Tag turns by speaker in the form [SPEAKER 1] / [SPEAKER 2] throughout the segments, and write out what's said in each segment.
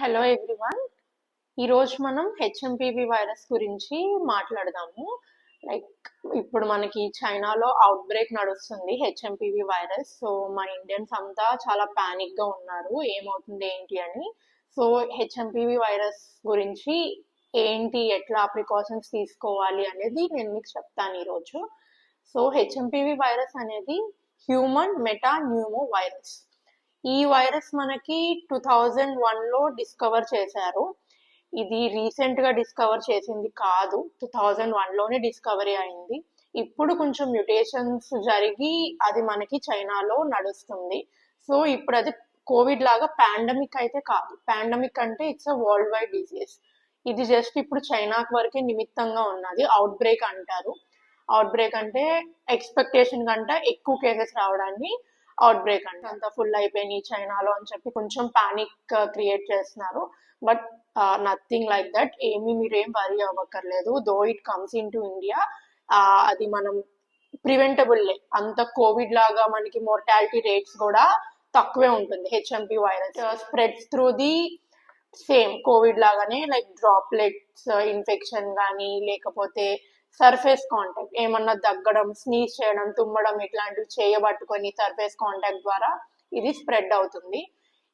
[SPEAKER 1] Hello everyone. ఈరోజు మనం HMPV virus గురించి మాట్లాడదాము. లైక్ ఇప్పుడు మనకి చైనాలో అవుట్ బ్రేక్ నడుస్తుంది హెచ్ఎంపివి వైరస్. సో మా ఇండియన్స్ అంతా చాలా ప్యానిక్గా ఉన్నారు, ఏమవుతుంది ఏంటి అని. సో హెచ్ఎంపివి వైరస్ గురించి ఏంటి, ఎట్లా ప్రికాషన్స్ తీసుకోవాలి అనేది నేను మీకు చెప్తాను ఈరోజు. సో హెచ్ఎంపివి వైరస్ అనేది హ్యూమన్ మెటా న్యూమో వైరస్. ఈ వైరస్ మనకి 2001లో డిస్కవర్ చేశారు. ఇది రీసెంట్ గా డిస్కవర్ చేసింది కాదు, 2001లోనే డిస్కవరీ అయింది. ఇప్పుడు కొంచెం మ్యుటేషన్స్ జరిగి అది మనకి చైనాలో నడుస్తుంది. సో ఇప్పుడు అది కోవిడ్ లాగా పాండమిక్ అయితే కాదు. పాండమిక్ అంటే it's a world wide disease. ఇది జస్ట్ ఇప్పుడు చైనాకి వరకే నిమిత్తంగా ఉన్నది. అవుట్ బ్రేక్ అంటారు. అవుట్ బ్రేక్ అంటే ఎక్స్పెక్టేషన్ కంటే ఎక్కువ కేసెస్ రావడాన్ని అవుట్ బ్రేక్ అంటే. అంతా ఫుల్ అయిపోయినాయి చైనాలో అని చెప్పి కొంచెం పానిక్ క్రియేట్ చేస్తున్నారు. But nothing like that. మీరేం వరీ అవ్వక్కర్లేదు. Though it comes into India, అది మనం ప్రివెంటబుల్లే. అంత కోవిడ్ లాగా మనకి మోర్టాలిటీ రేట్స్ కూడా తక్కువే ఉంటుంది. HMP virus spreads through the same Covid లాగానే, లైక్ డ్రాప్లెట్స్ ఇన్ఫెక్షన్ కానీ, లేకపోతే సర్ఫేస్ కాంటాక్ట్ ఏమన్నా దగ్గడం, స్నీజ్ చేయడం, తుమ్మడం ఇట్లాంటివి చేయబట్టుకొని సర్ఫేస్ కాంటాక్ట్ ద్వారా ఇది స్ప్రెడ్ అవుతుంది.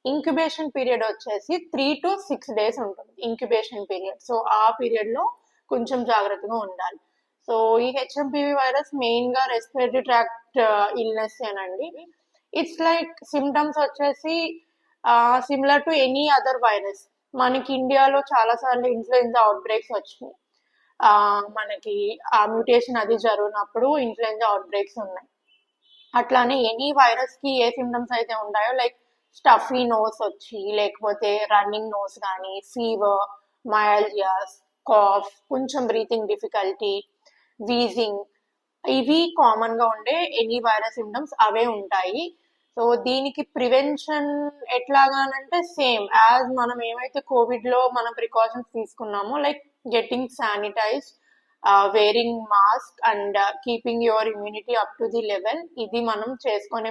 [SPEAKER 1] ఇంక్యుబేషన్ పీరియడ్ వచ్చేసి 3 to 6 days ఉంటుంది ఇంక్యుబేషన్ పీరియడ్. సో ఆ పీరియడ్ లో కొంచెం జాగ్రత్తగా ఉండాలి. సో ఈ హెచ్ఎంపివి వైరస్ మెయిన్ గా రెస్పిరేటరీ ట్రాక్ట్ ఇల్నెస్ ఏనండి. ఇట్స్ లైక్ సిమ్టమ్స్ వచ్చేసి similar to any other virus. మనకి ఇండియాలో చాలా సార్లు ఇన్ఫ్లుయెన్జా అవుట్ బ్రేక్స్ వచ్చినాయి. మనకి ఆ మ్యూటేషన్ అది జరిగినప్పుడు ఇన్ఫ్లుయెన్జా అవుట్ బ్రేక్స్ ఉన్నాయి. అట్లానే ఎనీ వైరస్ కి ఏ సిమ్టమ్స్ అయితే ఉంటాయో, లైక్ స్టఫీ నోస్ వచ్చి, లేకపోతే రన్నింగ్ నోస్ కానీ, ఫీవర్, మయాల్జియాస్, కాఫ్, కొంచెం బ్రీతింగ్ డిఫికల్టీ, వీజింగ్, ఇవి కామన్ గా ఉండే ఎనీ వైరస్ సిమ్టమ్స్ అవే ఉంటాయి. సో దీనికి ప్రివెన్షన్ ఎట్లాగానంటే సేమ్ యాజ్ మనం ఏమైతే కోవిడ్ లో మనం ప్రికాషన్స్ తీసుకున్నామో, like getting sanitise, wearing mask and keeping your immunity up to the level, ఇది మనం చేసుకునే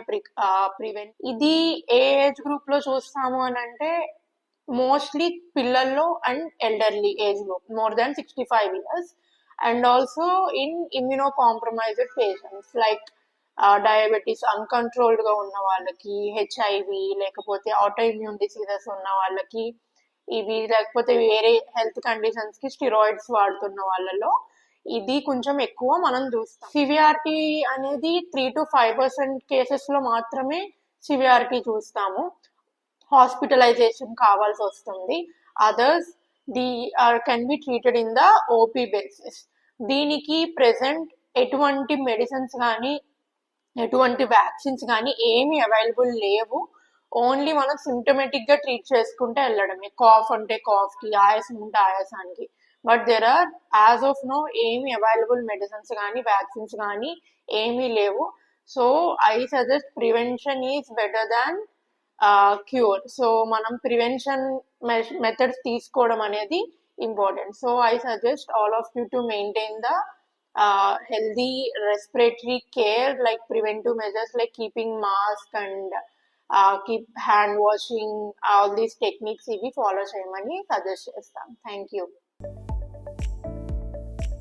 [SPEAKER 1] ప్రివెంట్. ఇది ఏ ఏజ్ గ్రూప్ లో చూస్తాము అని అంటే మోస్ట్లీ పిల్లల్లో and elderly age group more than 65 years, and also in immuno compromised patients like diabetes uncontrolled గా ఉన్న వాళ్ళకి, హెచ్ఐవి, లేకపోతే ఆటో ఇమ్యూన్ డిసీజెస్ ఉన్న వాళ్ళకి, ఇవి లేకపోతే వేరే హెల్త్ కండిషన్స్ కి స్టిరాయిడ్స్ వాడుతున్న వాళ్ళలో ఇది కొంచెం ఎక్కువ మనం చూస్తాం. సివియారిటీ అనేది 3 to 5% కేసెస్ లో మాత్రమే సివియారిటీ చూస్తాము. హాస్పిటలైజేషన్ కావాల్సి వస్తుంది. Others can be treated in the OP basis. దీనికి ప్రెసెంట్ ఎటువంటి మెడిసిన్స్ కానీ, ఎటువంటి వ్యాక్సిన్స్ కానీ ఏమీ అవైలబుల్ లేవు. ఓన్లీ మనం సిమ్టమేటిక్ గా ట్రీట్ చేసుకుంటే వెళ్ళడమే. కాఫ్ అంటే కాఫ్ కి, ఆయాసం ఉంటే ఆయాసానికి. But there are as of no ఏమి అవైలబుల్ మెడిసిన్స్ కానీ, వ్యాక్సిన్స్ కానీ ఏమీ లేవు. So I suggest prevention is better than cure. So మనం ప్రివెన్షన్ మెథడ్స్ తీసుకోవడం అనేది important. So I suggest all of you to maintain the healthy respiratory care, like preventive measures like keeping mask and keep hand washing, all these techniques ఇవి follow చేయమని suggest చేస్తాం. Thank you.